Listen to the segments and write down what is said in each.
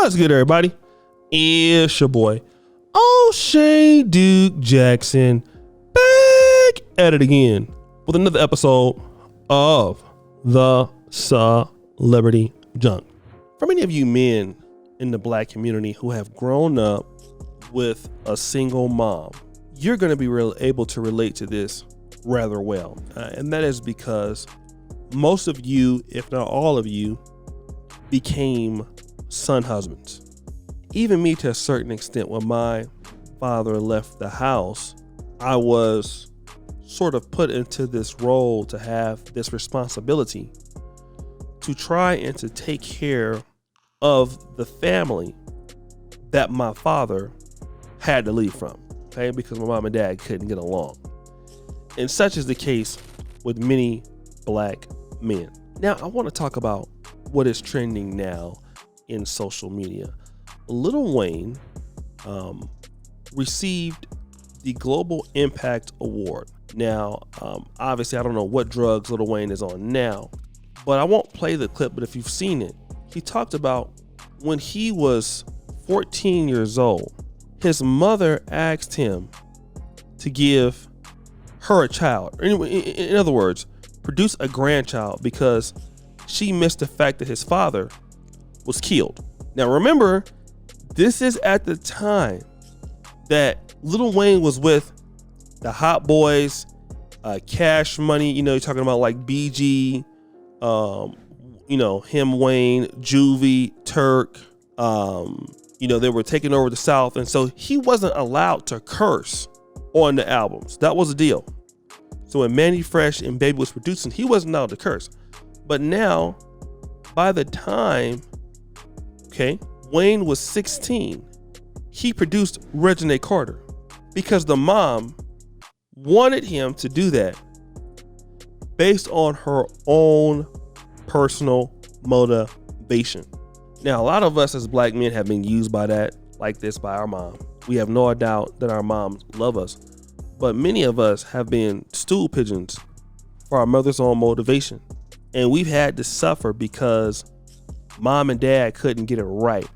What's good, everybody? It's your boy, O'Shea Duke Jackson, back at it again with another episode of the Celebrity Junk. For many of you men in the black community who have grown up with a single mom, you're going to be able to relate to this rather well. And that is because most of you, if not all of you, became son husbands. Even me to a certain extent, when my father left the house, I was sort of put into this role to have this responsibility to try and to take care of the family that my father had to leave from, okay? Because my mom and dad couldn't get along. And such is the case with many black men. Now, I want to talk about what is trending now in social media. Lil Wayne received the Global Impact Award. Now, obviously, I don't know what drugs Lil Wayne is on now, but I won't play the clip, but if you've seen it, he talked about when he was 14 years old, his mother asked him to give her a child. In other words, produce a grandchild because she missed the fact that his father was killed. Now remember, this is at the time that Lil Wayne was with the Hot Boys, Cash Money, you're talking about like BG, him, Wayne, Juvie, Turk, they were taking over the South. And so he wasn't allowed to curse on the albums. That was the deal. So when Mannie Fresh and Baby was producing, he wasn't allowed to curse. But now, by the time, Wayne was 16, he produced Reginae Carter because the mom wanted him to do that based on her own personal motivation. Now, a lot of us as black men have been used by our mom. We have no doubt that our moms love us, but many of us have been stool pigeons for our mother's own motivation. And we've had to suffer because mom and dad couldn't get it right,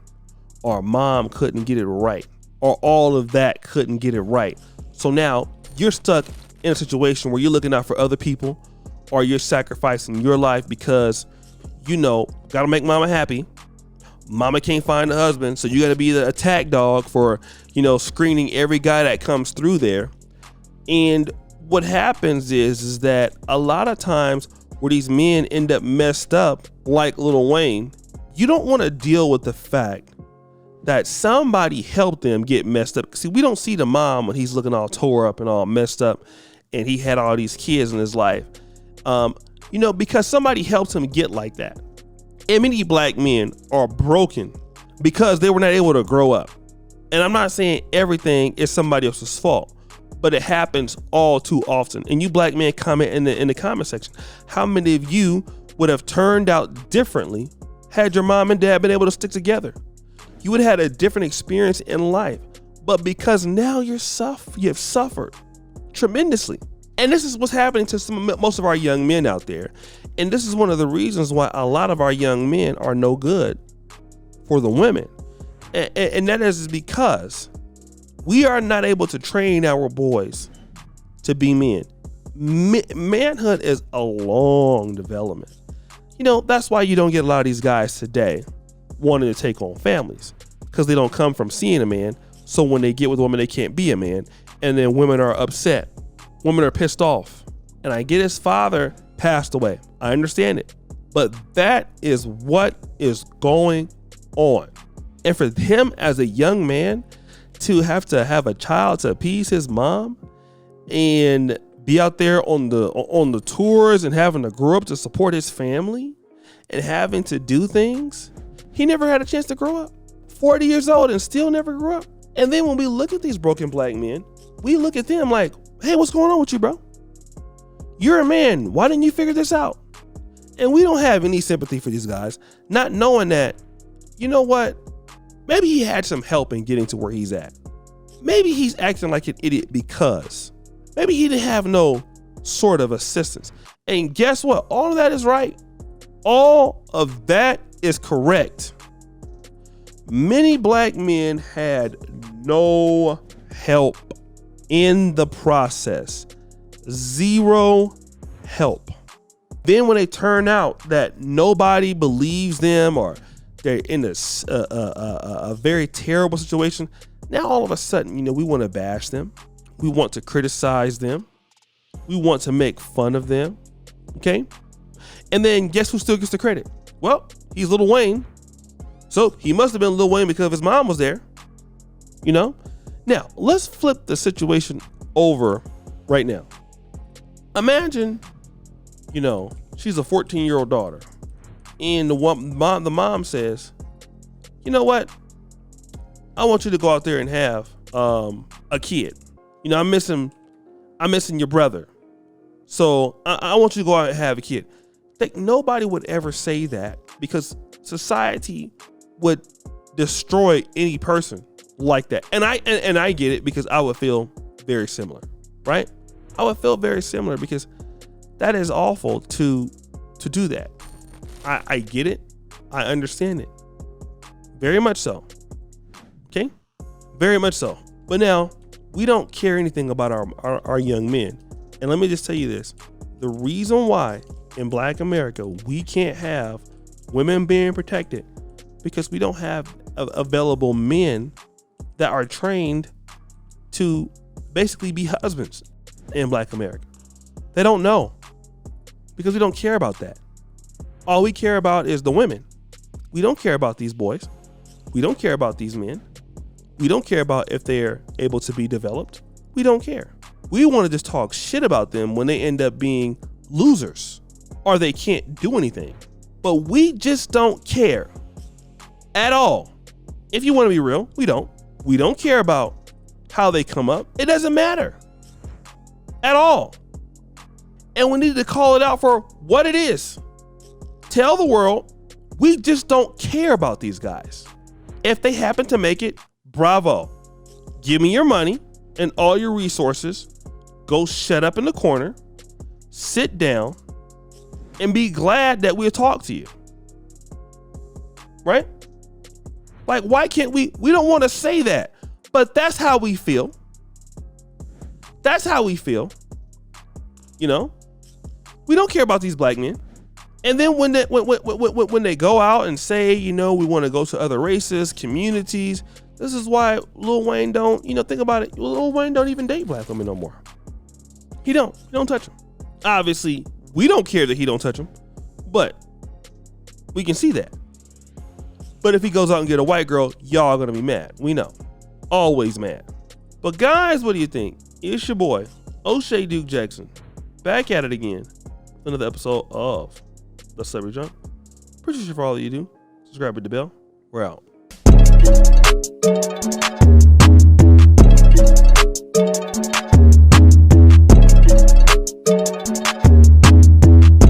or mom couldn't get it right, or all of that couldn't get it right. So now you're stuck in a situation where you're looking out for other people, or you're sacrificing your life because, gotta make mama happy. Mama can't find a husband, so you gotta be the attack dog for, screening every guy that comes through there. And what happens is that a lot of times where these men end up messed up, like Lil Wayne, you don't want to deal with the fact that somebody helped them get messed up. See, we don't see the mom when he's looking all tore up and all messed up and he had all these kids in his life, because somebody helped him get like that. And many black men are broken because they were not able to grow up. And I'm not saying everything is somebody else's fault, but it happens all too often. And you black men, comment in the comment section. How many of you would have turned out differently had your mom and dad been able to stick together? You would have had a different experience in life. But because now you have suffered tremendously. And this is what's happening to most of our young men out there. And this is one of the reasons why a lot of our young men are no good for the women. And that is because we are not able to train our boys to be men. Manhood is a long development. That's why you don't get a lot of these guys today wanting to take on families, because they don't come from seeing a man. So when they get with a woman, they can't be a man. And then women are upset. Women are pissed off. And I get his father passed away. I understand it. But that is what is going on. And for him as a young man to have a child to appease his mom and be out there on the tours and having to grow up to support his family and having to do things, he never had a chance to grow up. 40 years old and still never grew up. And then when we look at these broken black men, we look at them like, hey, what's going on with you, bro? You're a man. Why didn't you figure this out? And we don't have any sympathy for these guys, not knowing that, you know what? Maybe he had some help in getting to where he's at. Maybe he's acting like an idiot because maybe he didn't have no sort of assistance. And guess what? All of that is right. All of that is correct. Many black men had no help in the process. Zero help. Then when they turn out that nobody believes them or they're in a very terrible situation, now all of a sudden, we want to bash them. We want to criticize them. We want to make fun of them. Okay? And then guess who still gets the credit? Well, he's Lil Wayne. So he must have been Lil Wayne because his mom was there. Now, let's flip the situation over right now. Imagine, she's a 14-year-old daughter. And the mom says, you know what? I want you to go out there and have a kid. I'm missing your brother. So I want you to go out and have a kid. Like, nobody would ever say that because society would destroy any person like that. And I get it because I would feel very similar, right? I would feel very similar because that is awful to do that. I get it. I understand it. Very much so. Okay? Very much so. But now, we don't care anything about our young men. And let me just tell you this. The reason why in Black America we can't have women being protected because we don't have available men that are trained to basically be husbands in Black America. They don't know because we don't care about that. All we care about is the women. We don't care about these boys. We don't care about these men. We don't care about if they're able to be developed. We don't care. We want to just talk shit about them when they end up being losers or they can't do anything. But we just don't care at all. If you want to be real, we don't. We don't care about how they come up. It doesn't matter at all. And we need to call it out for what it is. Tell the world we just don't care about these guys. If they happen to make it, bravo. Give me your money and all your resources. Go shut up in the corner, sit down, and be glad that we'll talk to you. Right? Like, why can't we don't want to say that, but that's how we feel. That's how we feel. We don't care about these black men. And then when they go out and say, we want to go to other races, communities, this is why Lil Wayne don't, think about it. Lil Wayne don't even date black women no more. He don't touch them. Obviously, we don't care that he don't touch them, but we can see that. But if he goes out and get a white girl, y'all are going to be mad. We know. Always mad. But guys, what do you think? It's your boy, O'Shea Duke Jackson, back at it again. Another episode of The Celebrity Junk. Appreciate you for all that you do. Subscribe, hit the bell. We're out.